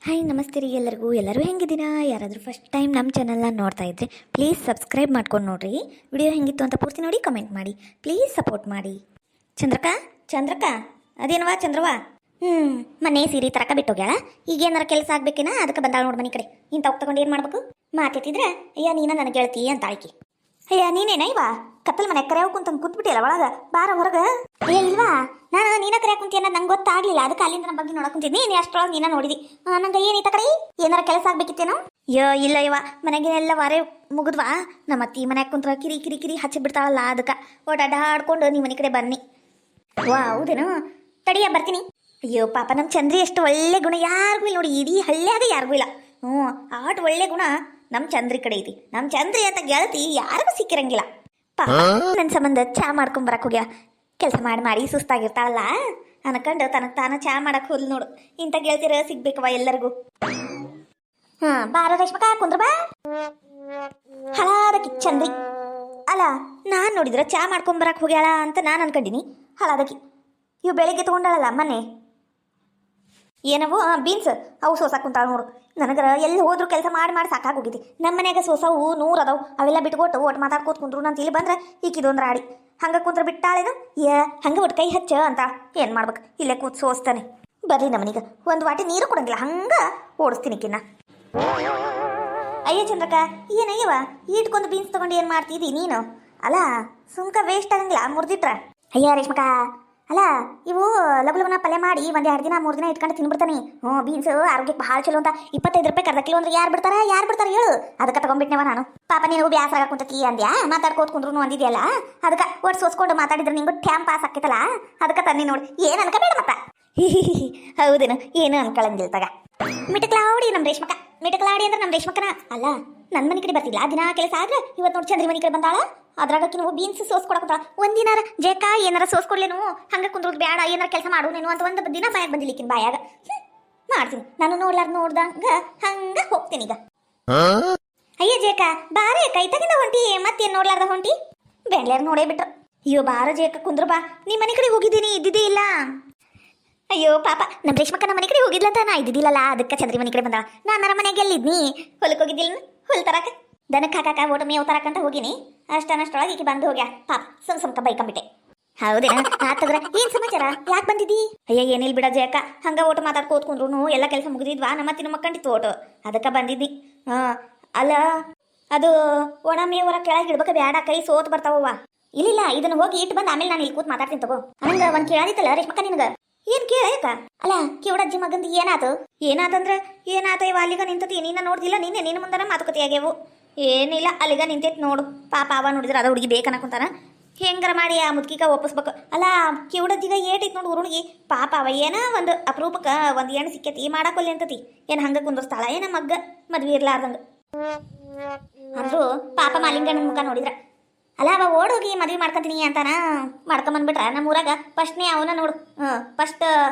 Hi ನಮಸ್ತೆ ರೀ ಎಲ್ಲರೂ ಹೆಂಗಿದ್ದೀರಾ? ಯಾರಾದರೂ ಫಸ್ಟ್ ಟೈಮ್ ನಮ್ಮ ಚಾನಲ್ನ ನೋಡ್ತಾ ಇದ್ದರೆ ಪ್ಲೀಸ್ ಸಬ್ಸ್ಕ್ರೈಬ್ ಮಾಡ್ಕೊಂಡು ನೋಡಿರಿ. ವಿಡಿಯೋ ಹೆಂಗಿತ್ತು ಅಂತ ಪೂರ್ತಿ ನೋಡಿ ಕಮೆಂಟ್ ಮಾಡಿ, ಪ್ಲೀಸ್ ಸಪೋರ್ಟ್ ಮಾಡಿ. ಚಂದ್ರಕ್ಕ ಅದೇನವಾ ಚಂದ್ರವಾ? ಮನೆ ಸೀರೆ ತರಕ ಬಿಟ್ಟೋಗ್ಯಾಳ. ಈಗ ಏನಾರ ಕೆಲಸ ಆಗ್ಬೇಕೇನ, ಅದಕ್ಕೆ ಬಂದಾಳ ನೋಡಿ ಮನೆ ಕಡೆ. ಇಂಥವ್ ತಗೊಂಡು ಏನು ಮಾಡ್ಬೇಕು? ಮಾತೈತಿದ್ರೆ ಅಯ್ಯ ನೀನ ನನಗೆ ಗೆಳತಿ ಅಂತ ಆಯ್ಕೆ. ಅಯ್ಯ ನೀನೇನ ಇವಾ ಕತ್ತಲ್ ಮನೆ ಕರೆಯವ್ ಕುಂತಂದು ಕೂತ್ಬಿಟ್ಟಿಯಲ್ಲ ಒಳಗ, ಬಾರ ಹೊರಗ. ಏ ಇಲ್ವಾ, ನಾನು ನೀನ ಕರೆಯ ಕುಂತಿ ಅನ್ನೋದು ನಂಗೆ ಗೊತ್ತಾಗ್ಲಿಲ್ಲ. ಅದಕ್ಕೆ ಅಲ್ಲಿಂದ ನಮ್ಮ ಬಗ್ಗೆ ನೋಡಕ್ ಕುಂತಿದ್ನಿ. ನೀನು ಅಷ್ಟೊಳಗೆ ನೀನ ನೋಡಿದಿ. ನಂಗೆ ಏನೈತ ಕಡೆ ಏನಾರ ಕೆಲಸ ಆಗ್ಬೇಕಿತ್ತೇನೋ? ಇಲ್ಲ ಇವ ಮನೆಗೆ ಎಲ್ಲ ವಾರೇ ಮುಗಿದ್ವಾ. ನಮ್ಮ ಅತ್ತಿ ಮನ್ಯಾಗ ಕುಂತ್ರ ಕಿರಿ ಕಿರಿ ಕಿರಿ ಹಚ್ಚಿ ಬಿಡ್ತಾಳಲ್ಲ, ಅದಕ್ಕೆ ಓಡಾಡ್ಕೊಂಡು ನೀ ಮನೆ ಕಡೆ ಬನ್ನಿ. ವಾ ಹೌದೇನು? ತಡಿಯ ಬರ್ತೀನಿ. ಅಯ್ಯೋ ಪಾಪ ನಮ್ಮ ಚಂದ್ರಿ ಎಷ್ಟು ಒಳ್ಳೆ ಗುಣ ಯಾರಿಗೂ ಇಲ್ಲ ನೋಡಿ, ಇಡೀ ಹಳ್ಳಿಯಾಗ ಯಾರಿಗೂ ಇಲ್ಲ. ಆಟ ಒಳ್ಳೆ ಗುಣ ನಮ್ಮ ಚಂದ್ರಿ ಕಡೆ ಐತಿ. ನಮ್ಮ ಚಂದ್ರಿ ಅಂತ ಗೆಳತಿ ಯಾರಿಗೂ ಸಿಕ್ಕಿರಂಗಿಲ್ಲ. ಪಾಪ ನನ್ನ ಸಂಬಂಧ ಚಾ ಮಾಡ್ಕೊಂಡ್ ಬರಕ್ ಹೋಗ್ಯ. ಕೆಲಸ ಮಾಡಿ ಮಾಡಿ ಸುಸ್ತಾಗಿರ್ತಾಳಲ್ಲ ಅನ್ಕೊಂಡು ತನಗೆ ತಾನು ಚಾ ಮಾಡಕ್ ಹೋದ್ಲು ನೋಡು. ಇಂಥ ಗೆಳತಿರ ಸಿಗ್ಬೇಕವ ಎಲ್ಲರಿಗೂ. ಬಾರ ರೇಷ್ಮಕ ಕುಂದ್ರ ಬಾ. ಹಳಾದಕಿ ಚಂದ್ರಿ ಅಲ್ಲ, ನಾನ್ ನೋಡಿದ್ರ ಚಾ ಮಾಡ್ಕೊಂಡ್ ಬರಕ್ ಹೋಗ್ಯಾಳ ಅಂತ ನಾನು ಅನ್ಕೊಂಡಿನಿ. ಹಳಾದಕಿ ಇವು ಬೆಳಿಗ್ಗೆ ತಗೊಂಡಾಳಲ್ಲ ಮೊನ್ನೆ ಏನವು ಬೀನ್ಸ್, ಅವು ಸೋಸಾಕ್ ಕುಂತಾಳ ನೋಡು. ನನಗರ ಎಲ್ಲಿ ಹೋದ್ರು ಕೆಲಸ ಮಾಡಿ ಮಾಡಿ ಸಾಕಾಗೋಗಿತಿ. ನಮ್ಮ ಮನ್ಯಾಗ ಸೋಸವು 100 ಅದಾವು. ಅವೆಲ್ಲ ಬಿಟ್ಕೊಟ್ಟು ಒಟ್ಟು ಮಾತಾಡ್ಕೋತ ಕುಂದ್ರು ನಂತ ಇಲ್ಲಿ ಬಂದ್ರೆ ಈಕಿದೊಂದು ರಾಡಿ. ಹಂಗೆ ಕುಂತ್ರ ಬಿಟ್ಟಾಳೇನು ಹಂಗೆ ಒಟ್ಟು ಕೈ ಹಚ್ಚ ಅಂತ ಏನು ಮಾಡ್ಬೇಕು? ಇಲ್ಲೇ ಕೂತ್ ಸೋಸ್ತಾನೆ. ಬರ್ರಿ ನಮ್ಮನೀಗ ಒಂದು ವಾಟಿ ನೀರು ಕೊಡಂಗಿಲ್ಲ, ಹಂಗೆ ಓಡಿಸ್ತೀನಿ ಕಿನ್ನ. ಅಯ್ಯ ಚಂದ್ರಕ್ಕ ಏನಯ್ಯವ ಈಟ್ಕೊಂದು ಬೀನ್ಸ್ ತಗೊಂಡು ಏನು ಮಾಡ್ತಿದ್ದಿ ನೀನು? ಅಲ್ಲ ಸುಮ್ಕ ವೇಸ್ಟ್ ಆಗಂಗಿಲ್ಲ ಮುರಿದಿಟ್ರ. ಅಯ್ಯ ರೇಷ್ಮಕ ಅಲ್ಲ, ಇವು ಲಗುಲಗುನ ಪಲ್ಯ ಮಾಡಿ ಒಂದು 2 ದಿನ 3 ದಿನ ಇಟ್ಕೊಂಡು ತಿನ್ಬಿಡ್ತಾನೆ. ಬೀನ್ಸ್ ಆರೋಗ್ಯಕ್ಕೆ ಭಾಳ ಚಲೋ ಅಂತ 25 ರೂಪಾಯಿ ಅರ್ಧ ಕಿಲೋ ಅಂದ್ರೆ ಯಾರು ಬಿಡ್ತಾರ ಹೇಳು? ಅದಕ್ಕೆ ತಗೊಂಡ್ಬಿಟ್ನವ ನಾನು. ಪಾಪ ನೀವು ಬ್ಯಾಸರ ಕುಂತತಿ ಅಂದ್ಯಾ, ಮಾತಾಡ್ಕೋತ ಕುಂದ್ರು ಅಂದಿದ್ಯಲ್ಲ, ಅದಕ್ಕೆ ಒಟ್ಟು ಸೋಸ್ಕೊಂಡು ಮಾತಾಡಿದ್ರೆ ನಿಂಗೂ ಟ್ಯಾಮ್ ಪಾಸ್ ಆಕೈತಲ್ಲ, ಅದಕ್ಕೆ ತನ್ನಿ ನೋಡಿ. ಏನು ಅನ್ಕೋಬೇಡ ಮತ್ತ. ಹೌದೇನು? ಏನು ಅನ್ಕೊಳಂಗಿಲ್ಲ ತಗ. ಮಿಟಕ್ಲಾವಡಿ ನಮ್ಮ ರೇಷ್ಮಕ. ಮಿಟಕ್ಲಾವಡಿ ಅಂದ್ರೆ ನಮ್ಮ ರೇಷ್ಮಕನ ಅಲ್ಲ, ನನ್ನ ಮನೆ ಕಡೆ ಬರ್ತಿಲ್ಲ ದಿನ ಕೆಲಸ ಆದ್ರೆ ಇವತ್ತು ನೋಡಿ ಚಂದ್ರಿ ಮನೆ ಕಡೆ ಬಂದಾಳ. ಅದ್ರಾಗಕ್ಕೆ ನೀವು ಬೀನ್ಸ್ ಸೋಸ್ಕೊಡಕತ್ತಾಳ. ಒಂದಿನಾರ ಜೇಕ ಏನಾರ ಸೋಸ್ಕೊಡ್ಲೇನು? ಹಂಗೆ ಕುಂದ್ರೋದು ಬೇಡ, ಏನಾರ ಕೆಲಸ ಮಾಡು ನೀನು ಅಂತ ಒಂದು ದಿನ ಬಾಯಾಗ ಬಂದಿಲ್ಲಿಕ್ಕಿನ ಬಾಯಾಗ ಮಾಡ್ತೀನಿ ನಾನು. ನೋಡ್ದಂಗ ಹಂಗ ಹೋಗ್ತೀನಿ ಈಗ. ಅಯ್ಯ ಜೇಕ ಬಾರೇ ಕೈ ತಗಿಂದ ಹೊಂಟಿ, ಮತ್ತೇನು ನೋಡ್ಲಾರ್ದ ಹೊಂಟಿ? ಬೆಂಗ್ಳೂರ್ ನೋಡೇ ಬಿಟ್ರು. ಅಯ್ಯೋ ಬಾರ ಜೇಕ ಕುಂದ್ರು ಬಾ. ನಿಮ್ಮ ಮನೆ ಕಡೆ ಹೋಗಿದ್ದೀನಿ, ಇದ್ದಿದ್ದೇ ಇಲ್ಲ. ಅಯ್ಯೋ ಪಾಪ ನಮ್ಮ ರೇಷ್ಮಕ್ಕ ನಮ್ಮ ಮನೆ ಕಡೆ ಹೋಗಿದ್ಲಂತ ನಾ ಇದ್ದಿದ್ದಿಲ್ಲಲ್ಲ, ಅದಕ್ಕೆ ಚಂದ್ರಿ ಮನೆ ಕಡೆ ಬಂದಾಳ. ನಾನು ಮನೆಗೆ ಎಲ್ಲಿದ್ನಿ? ಹೊಲಕ್ಕೆ ಹೋಗಿದ್ದಿಲ್ಲ, ಹೊಲ್ ತರಕ ದನಕ್ಕೆ ಹಾಕಾಕ ಓಟ ಮೇವು ತರಕಂತ ಹೋಗಿನಿ. ಅಷ್ಟೊಳಗೆ ಈಕೆ ಬಂದು ಹೋಗ್ಯಾ. ಪಾಪ ಸುಮ್ಕ ಬೈಕೊಂಬಿಟ್ಟೆ. ಹೌದೇನ? ಆತದ್ರ ಏನ್ ಸಮಾಚಾರ? ಯಾಕೆ ಬಂದಿದ್ದಿ? ಅಯ್ಯ ಏನಿಲ್ ಬಿಡ ಜಯಕ್ಕ, ಹಂಗ ಓಟ ಮಾತಾಡ್ಕೋತ್ ಕುಂದ್ರು ಎಲ್ಲ ಕೆಲಸ ಮುಗಿದಿದ್ವಾ. ನಮ್ಮತ್ತಿನ ಮಕ್ಕಂಡಿತ್ತು ಓಟು, ಅದಕ್ಕೆ ಬಂದಿದ್ದಿ. ಅಲ್ಲ ಅದು ಒಣ ಮೇವರ ಕೆಳಗೆ ಇಡ್ಬೇಕ ಬೇಡ, ಕೈ ಸೋತ್ ಬರ್ತಾವ. ಇಲ್ಲ ಇದನ್ನ ಹೋಗಿ ಇಟ್ಟು ಬಂದು ಆಮೇಲೆ ನಾನು ಇಲ್ಲಿ ಕೂತ್ ಮಾತಾಡ್ತೀನಿ ತಗೋ. ಹಂಗ ಒಂದ್ ಕೇಳಾದಿತ್ತಲ್ಲ ರೇಷ್ಮಕ್ಕ ನಿನಗ. ಏನ್ ಕೇಳಕ? ಅಲ್ಲ ಕಿವಡಜ್ಜಿ ಮಗಂದು ಏನಾತಂದ್ರ ಏನಾತ ಇವ ಅಲ್ಲಿಗ ನಿಂತತಿ. ನೀನ ನೋಡ್ದಿಲ್ಲ ನಿನ್ನೆ ನಿನ್ನ ಮುಂದನ ಮಾತುಕತೆ ಆಗ್ಯಾವು. ಏನಿಲ್ಲ ಅಲ್ಲಿಗ ನಿಂತೈತಿ ನೋಡು. ಪಾಪ ಅವ ನೋಡಿದ್ರೆ ಅದ ಹುಡುಗಿ ಬೇಕನ್ನಕುಂತಾನ. ಹೆಂಗಾರ ಮಾಡಿ ಆ ಮುದ್ಕಿಗ ಒಪ್ಪಿಸ್ಬೇಕು. ಅಲ್ಲ ಕಿವಡಜ್ಜಿಗ ಏಟೈತಿ ನೋಡು ಹುಡುಗಿ. ಪಾಪ ಅವ ಏನ ಒಂದು ಅಪರೂಪಕ್ಕ ಒಂದು ಎಣ್ಣೆ ಸಿಕ್ಕೈತಿ ಮಾಡಾಕೊಲ್ಲಿ ಅಂತತಿ. ಏನ್ ಹಂಗ ಕುಂದರ್ಸ್ತಾಳ ಏನ ಮಗ್ಗ ಮದ್ವಿ ಇರ್ಲಾರ್ದಂಗ. ಅಂದ್ರು ಪಾಪ ಮಾಲಿಂಗಣ್ಣನ ಮುಖ ನೋಡಿದ್ರ. ಅಲ್ಲ ಅವ ಓಡೋಗಿ ಮದ್ವೆ ಮಾಡ್ಕೊಂತೀನಿ ಅಂತಾನ. ಮಾಡ್ಕೊಂಬಂದ್ಬಿಟ್ರ ನಮ್ಮ ಊರಾಗ ಫಸ್ಟ್ನೇ ಅವನ ನೋಡು. ಫಸ್ಟ್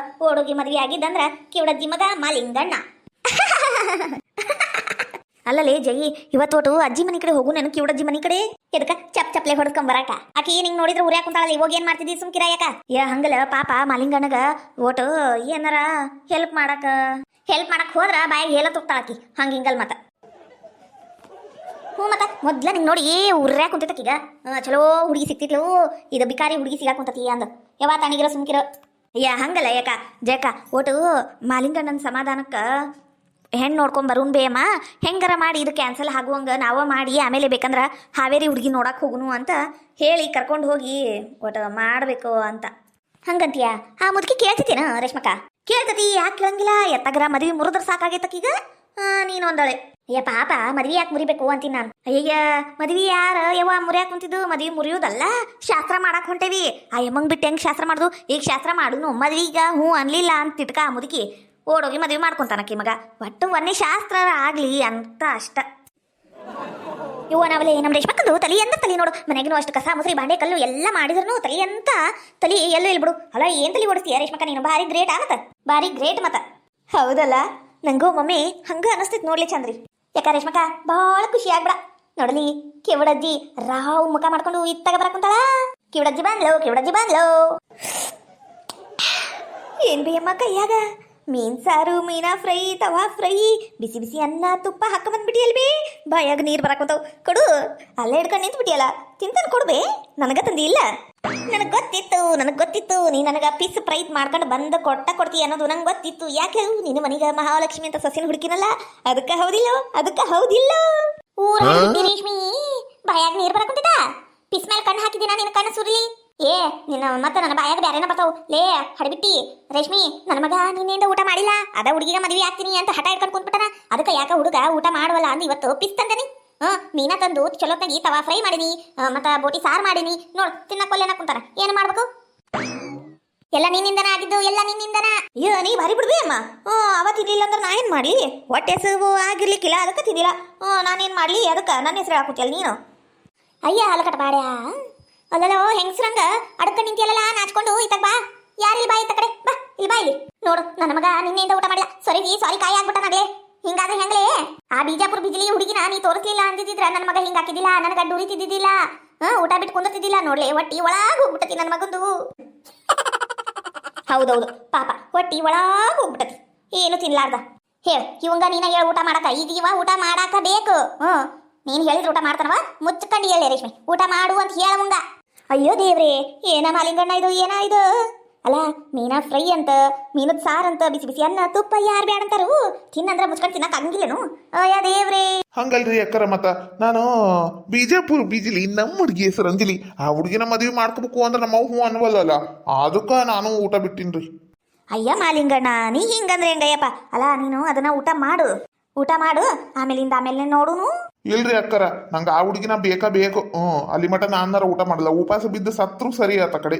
ಓಡೋಗಿ ಮದ್ವೆ ಆಗಿದ್ದಂದ್ರ ಕಿವಡಜ್ಜಿ ಮಗ ಮಾಲಿಂಗಣ್ಣ. ಅಲ್ಲಲೇ ಜೈ, ಇವತ್ತೋಟು ಅಜ್ಜಿ ಮನೆ ಕಡೆ ಹೋಗು. ನಾನು ಕಿವಡಜ್ಜಿ ಮನೆ ಕಡೆ ಎದಕ್ಕ ಚಪ್ಲೆ ಹೊಡ್ಕೊಂಬರಾಕ. ಆಕೆ ನಿಂಗೆ ನೋಡಿದ್ರೆ ಉರ್ಯಾಕ ಕುಂತಾಳಲ್ಲ, ಇವಾಗ ಏನ್ ಮಾಡ್ತಿದ್ದಿ ಸುಮ್ಕಿರಾಯಕ? ಹಂಗಲ್ಲ ಪಾಪ ಮಾಲಿಂಗಣ್ಣಗ ಓಟು ಏನಾರ ಹೆಲ್ಪ್ ಮಾಡಕ್ ಹೋದ್ರ ಬಾಯಾಗ ಹೇಳ ತುಕ್ತಾಳಕಿ. ಹಿಂಗಲ್ ಮತ್ತ ಮತ್ತ ಮೊದ್ಲ ನಿಂಗೆ ನೋಡಿ ಉರ್ಯಾಕ ಕುಂತೈತಕೀಗ. ಚಲೋ ಹುಡುಗಿ ಸಿಕ್ತಿತ್ಲು, ಇದು ಬಿಕಾರಿ ಹುಡುಗಿ ಸಿಗಾಕ ಕುಂತತಿ ಅಂದ. ಯಾವ ತಾಣಿಗಿರೋ ಸುಮ್ಕಿರೋ. ಹಂಗಲ್ಲ ಯಾಕ ಜಯಕ, ಓಟು ಮಾಲಿಂಗಣ್ಣನ ಸಮಾಧಾನಕ್ಕ ಹೆಣ್ಣು ನೋಡ್ಕೊಂಡ್ ಬರೋನ್ ಬೇಯಮ್ಮ. ಹೆಂಗಾರ ಮಾಡಿ ಇದು ಕ್ಯಾನ್ಸಲ್ ಆಗುವಂಗ ನಾವ ಮಾಡಿ ಆಮೇಲೆ ಬೇಕಂದ್ರ ಹಾವೇರಿ ಹುಡುಗಿ ನೋಡಕ್ ಹೋಗುನು ಅಂತ ಹೇಳಿ ಕರ್ಕೊಂಡು ಹೋಗಿ ಒಟ್ಟು ಮಾಡ್ಬೇಕು ಅಂತ ಹಂಗಂತೀಯ. ಆ ಮುದುಕಿ ಕೇಳ್ತಿದ್ದೀನ ರೇಷ್ಮಕ್ಕ? ಕೇಳ್ತತಿ, ಯಾಕೆ ಕೇಳಂಗಿಲ್ಲ? ಎತ್ತಗ್ರ ಮದ್ವಿ ಮುರಿದ್ರ ಸಾಕಾಗೈತಕೀಗ. ನೀನು ಒಂದಳೆ ಪಾಪ ಮದ್ವಿ ಯಾಕೆ ಮುರಿಬೇಕು ಅಂತೀನಿ ನಾನು. ಅಯ್ಯ ಮದ್ವಿ ಯಾರ ಮುರಿಯಾಕ ಕುಂತಿದ್ದು? ಮದ್ವಿ ಮುರಿಯೋದಲ್ಲ, ಶಾಸ್ತ್ರ ಮಾಡಕ್ ಹೊಂಟೇವಿ. ಆ ಯಮ್ಮಂಗ್ ಬಿಟ್ಟು ಹೆಂಗ್ ಶಾಸ್ತ್ರ ಮಾಡುದು? ಈಗ ಶಾಸ್ತ್ರ ಮಾಡುನು ಮದ್ವಿಗ ಹ್ಞೂ ಅನ್ಲಿಲ್ಲ ಅಂತ ಇಟ್ಕ ಆ ಮುದುಕಿ ಓಡೋಗಿ ಮದ್ವಿ ಮಾಡ್ಕೊಂತಾನಕಿ ಮಗ. ಒಟ್ಟು ಒಂದೇ ಶಾಸ್ತ್ರ ಆಗ್ಲಿ ಅಂತ ಅಷ್ಟ. ಇವ ನಾವಲ್ಲೇ ನಮ್ಮ ರೇಷ್ಮಕ್ಕಂದು ತಲಿ ಅಂತ ತಲಿ ನೋಡು. ಮನೆಗೂ ಅಷ್ಟು ಕಸ ಮುಸ್ರಿ ಬಾಂಡೆ ಕಲ್ಲು ಎಲ್ಲ ಮಾಡಿದ್ರು ತಲಿ ಅಂತ ತಲಿ ಎಲ್ಲೂ ಇಲ್ಬಿಡು. ಅಲ್ಲ ಏನ್ ತಲಿ ಓಡಿಸ್ತೀಯ ರೇಷ್ಮಕ್ಕ ನೀನು? ಭಾರಿ ಗ್ರೇಟ್ ಮತ್ತ, ಭಾರಿ ಗ್ರೇಟ್ ಮತ್ತ. ಹೌದಲ್ಲ, ನಂಗೂ ಮಮ್ಮಿ ಹಂಗ ಅನಿಸ್ತೈತಿ ನೋಡ್ಲಿ ಚಂದ್ರಿ. ಯಾಕ ರೇಷ್ಮಕ್ಕ ಭಾಳ ಖುಷಿ ಆಗ್ಬಿಡ ನೋಡಲಿ. ಕಿವಡಜ್ಜಿ ರಾವ್ ಮುಖ ಮಾಡ್ಕೊಂಡು ಇತ್ತಾಗ ಬರಕುಂತಾಳ. ಕಿವಡಜ್ಜಿ ಬಂದ್ಲು. ಏನ್ ಬೇಯಮ್ಮ ಕೈಯಾಗ ಮೀನ್ ಸಾರು ಮೀನಾ ಫ್ರೈ ತವಾ ಫ್ರೈ ಬಿಸಿ ಬಿಸಿ ಅನ್ನ ತುಪ್ಪ ಹಾಕ ಬಂದ್ಬಿಟ್ಟಿಯಲ್ವೇ ಬಾಯಾಗ ನೀರು ಬರಾಕೊಂತಾವ್ ಕೊಡು ಅಲ್ಲೇ ಹಿಡ್ಕೊಂಡು ನಿಂತ್ಬಿಟ್ಟಿಯಲ್ಲ ತಿಂತಾನೆ ಕೊಡ್ಬೇ ನನಗ ತಂದಿ ಇಲ್ಲ ನನಗೆ ಗೊತ್ತಿತ್ತು ನೀ ನನಗೆ ಪೀಸ್ ಫ್ರೈ ಮಾಡ್ಕೊಂಡು ಬಂದು ಕೊಡ್ತೀಯ ಅನ್ನೋದು ನಂಗೆ ಗೊತ್ತಿತ್ತು ಯಾಕೆ ನಿನ್ನ ಮನೆಗೆ ಮಹಾಲಕ್ಷ್ಮಿ ಅಂತ ಸೊಸಿನ ಹುಡುಕಿನಲ್ಲ ಅದಕ್ಕೆ ಹೌದಿಲ್ಲ ಊರ ರೇಷ್ಮಿ ಬಾಯಾಗ ನೀರು ಬರಾಕೊಂತಿದ್ದ ಪಿಸ್ ಮೇಲೆ ಕಣ್ಣು ಹಾಕಿದ್ದೀನ ನಿನ್ನ ಕಣ್ಣು ಸುರ್ಲಿ ಏ ನಿನ್ನ ಮತ್ತೆ ನನ್ನ ಬಾಯಾಗ ಬ್ಯಾರೇನ ಬರ್ತಾವ್ ಲೇ ಹಡಬಿಟ್ಟಿ ರೇಷ್ಮಿ ನನ್ನ ಮಗ ನಿನ್ನೆಯಿಂದ ಊಟ ಮಾಡಿಲ್ಲ ಅದ ಹುಡುಗಿಗೆ ಮದುವೆ ಆಗ್ತೀನಿ ಅಂತ ಹಠ ಇಟ್ಕೊಂಡು ಕುಂತ್ಬಿಟ್ಟನ ಅದಕ್ಕೆ ಯಾಕ ಹುಡುಗ ಊಟ ಮಾಡುವಲ್ಲ ಅಂದ್ ಇವತ್ತು ಪಿಸ್ ತಂದನಿ ಮೀನಾ ತಂದು ಚಲೋತ್ತಾಗಿ ತವಾ ಫ್ರೈ ಮಾಡೀನಿ ಮತ್ತ ಬೋಟಿ ಸಾರು ಮಾಡೀನಿ ನೋಡ್ ತಿನ್ನಕ್ಕೊಲ್ಲೇನ ಕುಂತಾರ ಏನ್ ಮಾಡ್ಬೇಕು ಎಲ್ಲ ನಿನ್ನಿಂದನ ಆಗಿದ್ದು ಎಲ್ಲ ನಿನ್ನಿಂದನ ಅಯ್ಯೋ ನೀ ಭಾರಿ ಬಿಡ್ಬಿ ಅಮ್ಮ ಅವ ತಿನ್ಲಿಲ್ಲ ಅಂದ್ರೆ ನಾ ಏನ್ ಮಾಡ್ಲಿ ಹೊಟ್ಟೆ ಹಸಿವು ಆಗಿರ್ಲಿಕ್ಕಿಲ್ಲ ಅದಕ್ಕೆ ತಿನ್ನಿಲ್ಲ ನಾನೇನ್ ಮಾಡ್ಲಿ ಅದಕ್ಕೆ ನನ್ನ ಹೆಸರು ಹಾಕುತ್ತಿಯಲ್ಲ ನೀನು ಅಯ್ಯ ಅಲಕಟ ಬಾಡ್ಯಾ ಅಲ್ಲೋ ಹೆಂಗಸ್ರಂಗ ಅಡಕ ನಿಂತಿಯಲ್ಲ ನಾಚ್ಕೊಂಡು ಇತ್ತಾಗ ಬಾ ಯಾರಿಲ್ಲಿ ಬಾ ಇತ್ತ ಕಡೆ ಬಾ ಇಲ್ಲಿ ಬಾ ಇಲ್ಲಿ ನೋಡು ನನ್ನ ಮಗ ನಿನ್ನೆಯಿಂದ ಊಟ ಮಾಡಿಲ್ಲ ಸಾರಿ ಕಾಯಿ ಆಗ್ಬಿಟ್ಟ ನಗ್ಲೆ ಹಿಂಗಾದ್ರೆ ಹೆಂಗ್ಲೇ ಆ ಬಿಜಾಪುರ ಬಿಜಿಲಿ ಹುಡುಗಿನ ನೀ ತೋರಿಸ್ಲಿಲ್ಲ ಅಂದಿದ್ರ ನನ್ನ ಮಗ ಹಿಂಗ ಹಾಕಿದಿಲ್ಲ ನನಗ ಡುರಿತಿದ್ದಿದ್ದಿಲ್ಲ ಊಟ ಬಿಟ್ಟು ಕುಂದಿರ್ತಿದ್ದಿಲ್ಲ ನೋಡ್ಲೆ ಹೊಟ್ಟಿ ಒಳಗ ಹೋಗ್ಬಿಟ್ಟತಿ ನನ್ನ ಮಗಂದು ಹೌದೌದು ಪಾಪ ಹೊಟ್ಟಿ ಒಳಗ ಹೋಗ್ಬಿಟ್ಟತಿ ಏನು ತಿನ್ಲಾರ್ದ ಹೇಳ ಇವಂಗ ನೀನ ಹೇಳ ಊಟ ಮಾಡಾಕ ಈಗ ಇವ ಊಟ ಮಾಡಾಕ ಬೇಕು ನೀನ್ ಹೇಳಿದ್ರೆ ಊಟ ಮಾಡ್ತಾನವ ಮುಚ್ಕಂಡು ಹೇಳಿ ರೇಷ್ಮೆ ಊಟ ಮಾಡು ಅಂತ ಹೇಳವಂಗ ಅಯ್ಯೋ ದೇವ್ರೇ ಏನ ಮಾಲಿಂಗಣ್ಣ ಇದು ಅಲ್ಲ ಮೀನಾ ಫ್ರೈ ಅಂತ ಮೀನದ ಸಾರು ಅಂತ ಬಿಸಿ ಬಿಸಿ ಅನ್ನ ತುಪ್ಪ ಯಾರು ಬ್ಯಾಡ ಅಂತಾರು ತಿನ್ನಂದ್ರ ಮುಚ್ಕೊಂಡು ತಿನ್ನಕ್ ಹಂಗಿಲ್ಲನು ಅಯ್ಯ ದೇವ್ರೇ ಹಂಗಲ್ರಿ ಅಕ್ಕರ ಮತ್ತ ನಾನು ಬಿಜಾಪುರ ಬಿಜಿಲಿ ನಮ್ಮ ಹುಡುಗಿ ಹೆಸರು ಅಂಜಲಿ ಆ ಹುಡುಗಿನ ಮದುವೆ ಮಾಡ್ಕೋಬೇಕು ಅಂದ್ರೆ ನಮ್ಮ ಹೂ ಅನ್ವಲ್ಲ ಅದಕ್ಕ ನಾನು ಊಟ ಬಿಟ್ಟಿನ್ರಿ ಅಯ್ಯ ಮಾಲಿಂಗಣ್ಣ ನೀ ಹಿಂಗಂದ್ರೆ ಹೆಂಗಯ್ಯಪ್ಪ ಅಲ್ಲ ನೀನು ಅದನ್ನ ಊಟ ಮಾಡು ಆಮೇಲೆ ನೋಡುನು ಇಲ್ರಿ ಅಕ್ಕರ ನಂಗೆ ಆ ಹುಡುಗಿನ ಬೇಕು ಅಲ್ಲಿ ಮಟ ನಾನಾರ ಊಟ ಮಾಡಲ್ಲ ಉಪವಾಸ ಬಿದ್ದು ಸತ್ರು ಸರಿ ಆತ ಕಡೆ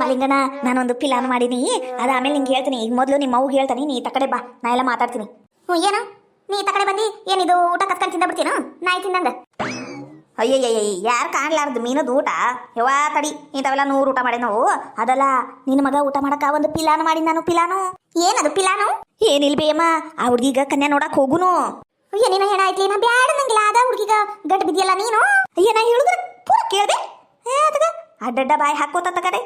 ಮಲಿಂಗನ ನಾನೊಂದು ಪ್ಲಾನ್ ಮಾಡೀನಿ ಅದ ಆಮೇಲೆ ನಿಂಗೆ ಹೇಳ್ತೀನಿ ಈಗ ಮೊದಲು ನಿಮ್ಮ ಅವ್ಗೆ ಹೇಳ್ತಾನೆ ನೀ ತಕಡೆ ಬಾ ನಾ ಎಲ್ಲ ಮಾತಾಡ್ತೀನಿ ಏನು ನೀ ತಕಡೆ ಬಂದು ಏನಿದು ಊಟ ಕತ್ಕೊಂಡು ತಿಂದ ಬಿಡ್ತೀನ ನಾಯಿ ತಿಂದಂಗ ಅಯ್ಯಯ್ಯ ಯಾರು ಕಾಣ್ಲಾರ್ದು ಮೀನದ ಊಟ ಯವಾ ತಡಿ ಇಂಥವೆಲ್ಲ 100 ಊಟ ಮಾಡಿ ನಾವು ಅದಲ್ಲ ನಿನ್ನ ಮಗ ಊಟ ಮಾಡಕ ಒಂದು ಪಿಲಾನು ಮಾಡಿ ನಾನು ಏನದು ಪಿಲಾನು ಏನಿಲ್ಬೇಯಮ್ಮ ಆ ಹುಡ್ಗಿಗ ಕನ್ಯಾ ನೋಡಕ್ ಹೋಗುನು ಏನೇನ ಹೇಳಾಯ್ತಿ ನಾ ಬ್ಯಾಡ ನಂಗಿಲ್ಲ ಅದ ಹುಡ್ಗಿಗ ಗಂಟು ಬಿದ್ದಿಯಲ್ಲ ನೀನು ಅಯ್ಯ ನಾ ಹೇಳಿದ್ರೆ ಪೂರ ಕೇಳ್ದೆ ಅದಗ ಅಡ್ಡಡ್ಡ ಬಾಯಿ ಹಾಕೋತ ಕಡೆ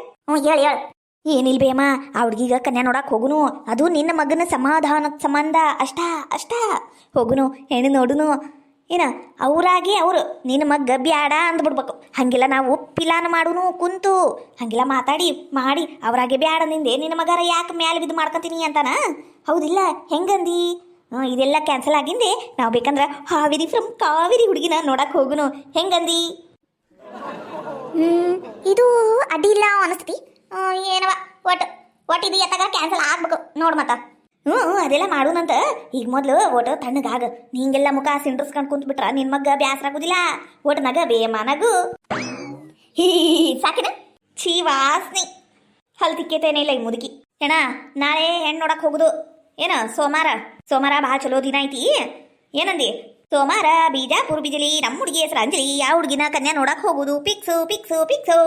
ಹೇಳು ಏನಿಲ್ಬೇಯಮ್ಮ ಆ ಹುಡ್ಗಿಗ ಕನ್ಯಾ ನೋಡಕ್ ಹೋಗುನು ಅದು ನಿನ್ನ ಮಗನ ಸಮಾಧಾನ ಸಂಬಂಧ ಅಷ್ಟ ಹೋಗುನು ಹೆಣ್ಣು ನೋಡುನು ಏನ ಅವರಾಗಿ ಅವರು ನಿನ್ನ ಮಗ್ಗ ಬ್ಯಾಡ ಅಂದ್ಬಿಡ್ಬೇಕು ಹಂಗೆಲ್ಲ ನಾವು ಪಿಲಾನ ಮಾಡುನು ಕುಂತು ಹಂಗೆಲ್ಲ ಮಾಡಿ ಅವರಾಗೆ ಬ್ಯಾಡ ನಿಂದೆ ನಿನ್ನ ಮಗರ ಯಾಕೆ ಮ್ಯಾಲೆ ಬಿದ್ದು ಮಾಡ್ಕೊತೀನಿ ಅಂತಾನ ಹೌದಿಲ್ಲ ಹೆಂಗಂದಿ ಇದೆಲ್ಲ ಕ್ಯಾನ್ಸಲ್ ಆಗಿಂದೆ ನಾವು ಬೇಕಂದ್ರೆ ಹಾವೇರಿ ಫ್ರಮ್ ಕಾವೇರಿ ಹುಡುಗಿನ ನೋಡಕ್ ಹೋಗುನು ಹೆಂಗಂದಿ ಇದು ಅಡ್ಡಿ ಇಲ್ಲ ಅನಿಸ್ತಿ ಏನವ ಒಟ್ಟು ಇದು ಎತ್ತಾಗ ಕ್ಯಾನ್ಸಲ್ ಆಗ್ಬೇಕು ನೋಡು ಮತ್ತ ಅದೆಲ್ಲ ಮಾಡೋಣಂತ ಈಗ ಮೊದಲು ಒಟ್ಟು ತಣ್ಣಗಾಗ ಹಿಂಗೆಲ್ಲ ಮುಖ ಸಿಂಡ್ರಸ್ಕೊಂಡು ಕುಂತ್ಬಿಟ್ರ ನಿನ್ ಮಗ್ಗ ಬ್ಯಾಸರ ಆಗುದಿಲ್ಲ ಒಟ್ಟು ನಗ ಬೇಮನಗು ಸಾಕಿನ ಛೀ ವಾಸ್ನಿ ಹಲ್ ತಿಕ್ಕೇತೇನೆ ಇಲ್ಲ ಈ ಮುದುಕಿ ಏನ ನಾಳೆ ಹೆಣ್ಣು ನೋಡಕ್ ಹೋಗುದು ಏನ ಸೋಮಾರ ಭಾಳ ಚಲೋ ದಿನ ಐತಿ ಏನಂದಿ ಸೋಮಾರ ಬಿಜಾಪುರ ಬಿಜಲಿ ನಮ್ಮ ಹುಡುಗಿ ಹೆಸರು ಅಂಜಲಿ ಯಾವ ಹುಡುಗಿನ ಕನ್ಯಾ ನೋಡಕ್ ಹೋಗುದು ಪಿಕ್ಸು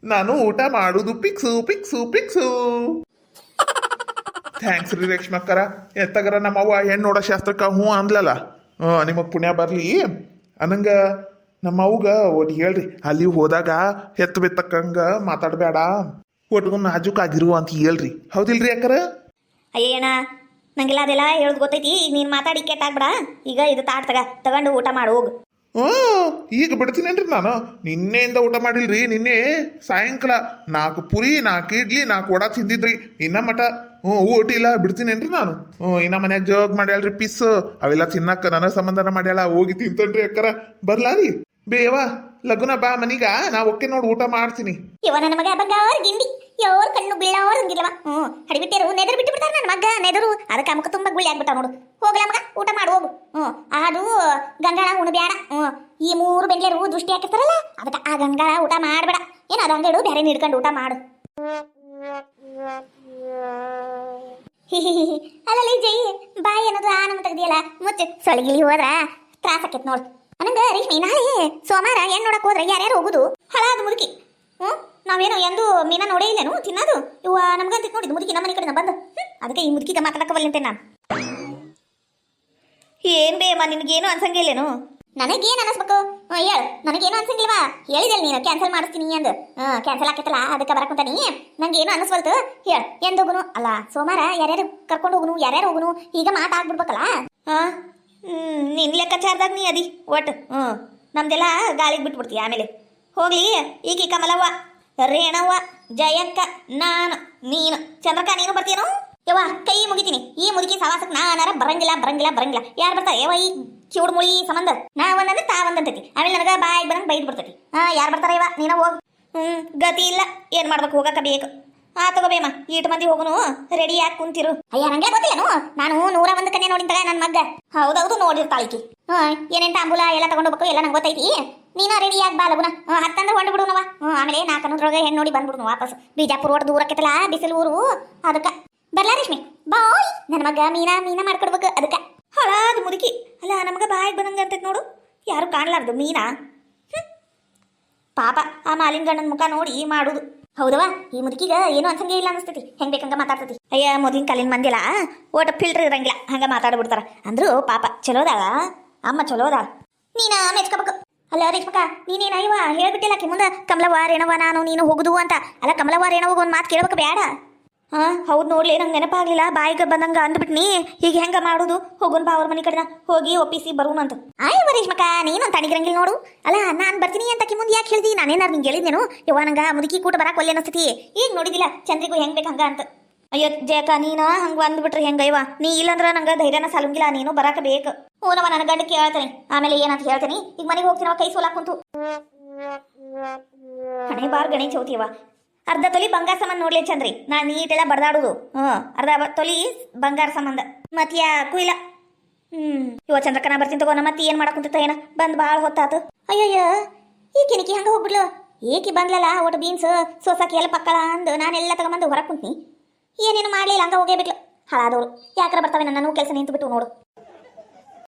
ನಾನು ಊಟ ಮಾಡುದು ಪಿಕ್ಸು ಥ್ಯಾಂಕ್ಸ್ ರೀ ರೇಷ್ಮಕ್ಕರ ಎತ್ತಗರ ನಮ್ಮವ್ವ ಹೆಣ್ಣು ನೋಡೋ ಶಾಸ್ತ್ರಕ್ಕೆ ಹ್ಞೂ ಅಂದ್ಲಲ್ಲ ನಿಮಗೆ ಪುಣ್ಯ ಬರಲಿ ಅನ್ನಂಗ ನಮ್ಮವ್ಗ ಒಟ್ಟು ಹೇಳ್ರಿ ಅಲ್ಲಿ ಹೋದಾಗ ಹೆತ್ತು ಬೆತ್ತಕ್ಕಂಗ ಮಾತಾಡಬೇಡ ಒಟ್ಗೊಂದು ನಾಜೂಕಾಗಿರು ಅಂತ ಹೇಳ್ರಿ ಹೌದಿಲ್ರಿ ಅಕ್ಕರ ಅಯ್ಯಣ್ಣ ನಂಗೆಲ್ಲ ಅದೆಲ್ಲ ಹೇಳೋದು ಗೊತ್ತೈತಿ ಈಗ ನೀನು ಮಾತಾಡಿ ಕೆಟ್ಟಾಗ್ಬೇಡ ಈಗ ಇದು ತಾಟ್ ತಗೊಂಡು ಊಟ ಮಾಡು ಹೋಗು ಈಗ ಬಿಡ್ತೀನೇನ್ರಿ ನಾನು ನಿನ್ನೆಯಿಂದ ಊಟ ಮಾಡಿಲ್ರಿ ನಿನ್ನೆ ಸಾಯಂಕಾಲ 4 ಪುರಿ 4 ಇಡ್ಲಿ 4 ವಡಾ ತಿಂದಿದ್ರಿ ಇನ್ನ ಮಟ ಊಟ ಇಲ್ಲ ಬಿಡ್ತೀನೇನ್ರಿ ನಾನು ಇನ್ನ ಮನ್ಯಾಗ ಜೋಗ್ ಮಾಡ್ಯಾಳ್ರಿ ಪೀಸ್ ಅವೆಲ್ಲ ತಿನ್ನಕ್ಕ ನನ್ನ ಸಂಬಂಧನ ಮಾಡ್ಯಾಳ ಹೋಗಿ ತಿಂತನ್ರಿ ಅಕ್ಕರ ಬರ್ಲಾ ರೀ ಬೇವ ಲಗುನ ಬಾ ಮನೀಗ ನಾ ಒಕ್ಕೆ ನೋಡಿ ಊಟ ಮಾಡ್ತೀನಿ ಇವ ನನ್ನ ಮಗ ಬಂಗಾರ ಗಿಂಡಿ ಯಾವ್ರ ಕಣ್ಣು ಬೀಳೋರ್ ಹಂಗಿಲ್ಲವ ಹಡಿಬಿಟ್ಟಿರು ನೆದರು ಬಿಟ್ಟು ಬಿಡ್ತಾರ ನನ್ನ ಮಗ ನೆದರು ಅದಕ್ಕೆ ಮುಖ ತುಂಬಾ ಗುಳ್ಳಿ ಆಗ್ಬಿಟ್ಟ ನೋಡು ಹೋಗ್ಲ ಮಗ ಊಟ ಮಾಡು ಹೋಗು ಅದು ಗಂಗಾಳ ಉಣು ಬ್ಯಾಡ ಈ 3 ಬೆಂಗ್ಳೂರು ದೃಷ್ಟಿ ಹಾಕಿರ್ತಾರಲ್ಲ ಅದಕ್ಕೆ ಆ ಗಂಗಾಳ ಊಟ ಮಾಡ್ಬೇಡ ಏನು ಅದು ಹಂಗೇಡು ಬೇರೆ ಹಿಡ್ಕೊಂಡು ಊಟ ಮಾಡು ಅಲ್ಲಲ್ಲಿ ಜೈ ಬಾಯಿ ಅನ್ನೋದು ಆನಂದ ತೆಗ್ದಿಯಲ್ಲ ಮುಚ್ಚು ಸೊಳಗಿಲಿ ಹೋದ್ರ ತ್ರಾಸ ಆಕೈತ್ ನೋಡು ಅನ್ನಂಗ ರೇಷ್ಮಿ ನಾಳೆ ಸೋಮಾರ ಏನ್ ನೋಡಕ್ ಹೋದ್ರೆ ಯಾರ್ಯಾರು ಹೋಗುದು ಹಳಾದ ಮುದುಕಿ ನಾವೇನು ಎಂದು ಮೀನಾ ನೋಡೇ ಇಲ್ಲೇನು ತಿನ್ನೋದು ಇವ ನಮ್ಗಂತ ನೋಡಿದ್ ಮುದುಕಿ ನಮ್ಮ ಮನೆ ಕಡೆ ಬಂದು ಅದಕ್ಕೆ ಈ ಮುದುಕಿಗ ಮಾತಾಡಕವಲ್ಲಂತೆ ನಾನು ಏನ್ ಬೇಮ್ಮ ನಿನ್ಗೇನು ಅನ್ಸಂಗಿಲ್ಲೇನು ನನಗೇನು ಅನಿಸ್ಬೇಕು ಹೇಳು, ನನಗೇನು ಅನ್ಸಂಗಿಲ್ವಾ? ಹೇಳಿದೆಲ್ಲ ನೀನು ಕ್ಯಾನ್ಸಲ್ ಮಾಡಿಸ್ತೀನಿ ಅಂದು. ಕ್ಯಾನ್ಸಲ್ ಆಕೈತಲ್ಲ ಅದಕ್ಕೆ ಬರಕುಂತಾನಿ. ನಂಗೇನು ಅನಿಸ್ವಲ್ತು ಹೇಳು, ಎಂದು ಹೋಗುನು? ಅಲ್ಲ ಸೋಮವಾರ ಯಾರ್ಯಾರು ಕರ್ಕೊಂಡು ಹೋಗುನು, ಯಾರ್ಯಾರು ಹೋಗುನು ಈಗ ಮಾತಾಡ್ಬಿಡ್ಬೇಕಲ್ಲ. ನಿನ್ನ ಲೆಕ್ಕಾಚಾರದಾಗ ನೀ ಅದಿ ಒಟ್ಟು. ನಮ್ದೆಲ್ಲ ಗಾಳಿಗೆ ಬಿಟ್ಬಿಡ್ತೀಯ ಆಮೇಲೆ. ಹೋಗ್ಲಿ, ಈಗ ಕಮಲವ್ವ, ರೇಣವ್ವ, ಜಯಕ್ಕ, ನಾನು, ನೀನು, ಚಂದ್ರಕ್ಕ ನೀನು ಬರ್ತೀನೋ? ಯವ್ವ ಕೈ ಮುಗಿತೀನಿ. ಈ ಮುದುಕಿ ಸವಾಸಕ್ಕೆ ನಾನಾರ ಬರಂಗಿಲ್ಲ ಬರಂಗಿಲ್ಲ ಬರಂಗಿಲ್ಲ. ಯಾರು ಬರ್ತಾರೆ ಯವ್ವ ಈ ಕಿವುಡು ಮುಳಿ ಸಂಬಂಧ? ನಾವೊಂದಂದ್ರೆ ತಾವೊಂದಂತೈತಿ. ಆಮೇಲೆ ನನಗೆ ಬಾಯಿಗೆ ಬರಂಗ್ ಬೈದ್ ಬಿಡ್ತೈತಿ. ಯಾರು ಬರ್ತಾರ ಯವ್ವ? ನೀನ ಹೋಗ್. ಗತಿ ಇಲ್ಲ, ಏನ್ ಮಾಡ್ಬೇಕು, ಹೋಗಕ್ಕ ಬೇಕು. ತಗೋಬೇಮ್ಮ, ಈಟು ಮಂದಿ ಹೋಗುನು, ರೆಡಿ ಯಾಕೆ ಕುಂತಿರು? ಅಯ್ಯ ನಂಗೆ ಗೊತ್ತಿಲ್ಲನು, ನಾನು 101 ಕನ್ಯೆ ನೋಡಿಂತ ನನ್ನ ಮಗ್ಗ. ಹೌದೌದು ನೋಡಿರ್ತಾಳಿಕಿ. ಏನೇನ್ ತಾಂಬೂಲ ಎಲ್ಲ ತಗೊಂಡೋಗ್ಬೇಕು ಎಲ್ಲ ನಂಗೆ ಗೊತ್ತೈತಿ. ನೀನ ರೆಡಿ ಯಾಕೆ ಬಾ ಲಗುನ. ಹತ್ತಂದ್ರೆ ಹೊಂಡು ಬಿಡುನವ. ಆಮೇಲೆ 4 ಅನ್ನೋದ್ರೊಳಗೆ ಹೆಣ್ಣು ನೋಡಿ ಬಂದ್ಬಿಡುನು ವಾಪಸ್. ಬಿಜಾಪುರ ಒಟ್ಟು ದೂರಕ್ಕೆತ್ತಲ್ಲ ಬಿಸಿಲು ಊರು, ಅದಕ್ಕ ಬರ್ಲಾ ರೇಷ್ಮೆ ಬಾಯ್. ನನ್ನ ಮಗ ಮೀನಾ ಮಾಡ್ಕೊಡ್ಬೇಕು ಅದಕ್ಕ. ಹಳಾದ ಮುದುಕಿ ಅಲ್ಲ, ನಮಗ ಬಾಯಿಗೆ ಬಂದಂಗ ಅಂತೈತಿ ನೋಡು. ಯಾರು ಕಾಣ್ಲಾರ್ದು ಮೀನಾ. ಪಾಪ ಆ ಮಾಲಿಂಗಣ್ಣನ ಮುಖ ನೋಡಿ ಮಾಡುದು. ಹೌದವಾ, ಈ ಮುದುಕಿಗ ಏನು ಅನ್ಸಂಗೆ ಇಲ್ಲ ಅನಿಸ್ತೈತಿ. ಹೆಂಗ್ ಬೇಕಂಗ ಮಾತಾಡ್ತೈತಿ. ಅಯ್ಯ ಮೊದಲಿನ ಕಾಲಿನ ಮಂದಿಲ್ಲ ಓಟ ಫಿಲ್ಟರ್ ಇರಂಗಿಲ್ಲ, ಹಂಗ ಮಾತಾಡ್ಬಿಡ್ತಾರ. ಅಂದ್ರು ಪಾಪ ಚಲೋದಾಳ ಅಮ್ಮ, ಚಲೋದಾಳ. ನೀನ ಮೆಚ್ಕೋಬೇಕು. ಅಲ್ಲ ರೇಷ್ಮಕ್ಕ, ನೀನೇನ ಇವ ಹೇಳ್ಬಿಟ್ಟಿಲ್ಲ ಆಕಿ ಮುಂದೆ, ಕಮಲವ್ವ ರೇಣವ್ವ ನಾನು ನೀನು ಹೋಗುದು ಅಂತ. ಅಲ್ಲ ಕಮಲವ್ವ ರೇಣವ್ವ ಒಂದು ಮಾತು ಕೇಳ್ಬೇಕು ಬೇಡ? ಹೌದು ನೋಡ್ಲಿ, ನಂಗೆ ನೆನಪಾಗ್ಲಿಲ್ಲ, ಬಾಯಿಗೆ ಬಂದಂಗ ಅಂದ್ಬಿಟ್ನಿ. ಈಗ ಹೆಂಗ ಮಾಡುದು? ಹೋಗೋನ್ ಬಾ ಅವ್ರ ಮನೆ ಕಡೆನ ಹೋಗಿ ಒಪ್ಪಿಸಿ ಬರುನು ಅಂತ. ಆಯ್ವ ರೇಷ್ಮಕ್ಕ, ನೀನು ತಣಿಗಿರಂಗಿಲ್ಲ ನೋಡು. ಅಲ್ಲ ನಾನು ಬರ್ತೀನಿ ಅಂತ ಆಕಿ ಮುಂದೆ ಯಾಕೆ ಹೇಳ್ದಿ? ನಾನೇನಾರು ನಿಂಗೆ ಹೇಳಿದ್ನೇನು? ಯವ್ವ ನಂಗ ಮುದುಕಿ ಕೂಟ ಬರಾಕ್ ಒಲ್ಲೆ ಅನಿಸ್ತತಿ. ಈಗ ನೋಡಿದಿಲ್ಲ ಚಂದ್ರಿಗೂ ಹೆಂಗ್ ಬೇಕು ಹಂಗ ಅಂತ. ಅಯ್ಯೋ ಜಯಕ, ನೀನ ಹಂಗ ಅಂದ್ಬಿಟ್ರಿ ಹೆಂಗ ಇವ? ನೀ ಇಲ್ಲಂದ್ರ ನಂಗೆ ಧೈರ್ಯನ ಸಾಲಂಗಿಲ್ಲ, ನೀನು ಬರಾಕ ಬೇಕು. ಓನವ ನನ್ನ ಗಂಡ ಕೇಳ್ತಾನೆ, ಆಮೇಲೆ ಏನಂತ ಹೇಳ್ತೀನಿ. ಈಗ ಮನೆಗೆ ಹೋಗ್ತೀನವ, ಕೈ ಸೋಲಾಕ್ ಕುಂತು. ಹಣೆ ಬಾರ್ ಗಣೇಶ್ ಚೌತಿಯವ. ಅರ್ಧ ತೊಲಿ ಬಂಗಾರ ಸಂಬಂಧ ನೋಡ್ಲಿ ಚಂದ್ರಿ, ನಾನು ನೀಟೆಲ್ಲ ಬಡ್ದಾಡುದು. ಅರ್ಧ ತೊಲಿ ಬಂಗಾರ ಸಂಬಂಧ ಮತ್ ಯಾಕೂ ಇಲ್ಲ. ಇವ ಚಂದ್ರಕನ ಬರ್ತೀನಿ ತಗೋ. ಮತ್ತೆ ಏನ್ ಮಾಡಕ್ ಕುಂತ ಏನ ಬಂದ್ ಭಾಳ ಹೊತ್ತಾತು. ಅಯ್ಯಯ್ಯ ಈಕಿನಿಕಿ ಹಂಗ ಹೋಗ್ಬಿಡ್ಲು. ಏಕಿ ಬಂದ್ಲಲ್ಲ ಒಟ್ಟು ಬೀನ್ಸ್ ಸೋಸಾಕಿ ಎಲ್ಲ ಪಕ್ಕಳ ಅಂದು ನಾನೆಲ್ಲ ತಗೊಂಬಂದು ಹೊರಗೆ ಕುಂತ್ನಿ. ಏನೇನು ಮಾಡ್ಲಿಲ್ಲ, ಹಂಗ ಹೋಗೇ ಬಿಟ್ಲು. ಹಾಳಾದವ್ರು ಯಾಕ್ರ ಬರ್ತಾವೆ, ನನ್ನ ಕೆಲಸ ನಿಂತು ಬಿಟ್ಟು ನೋಡು.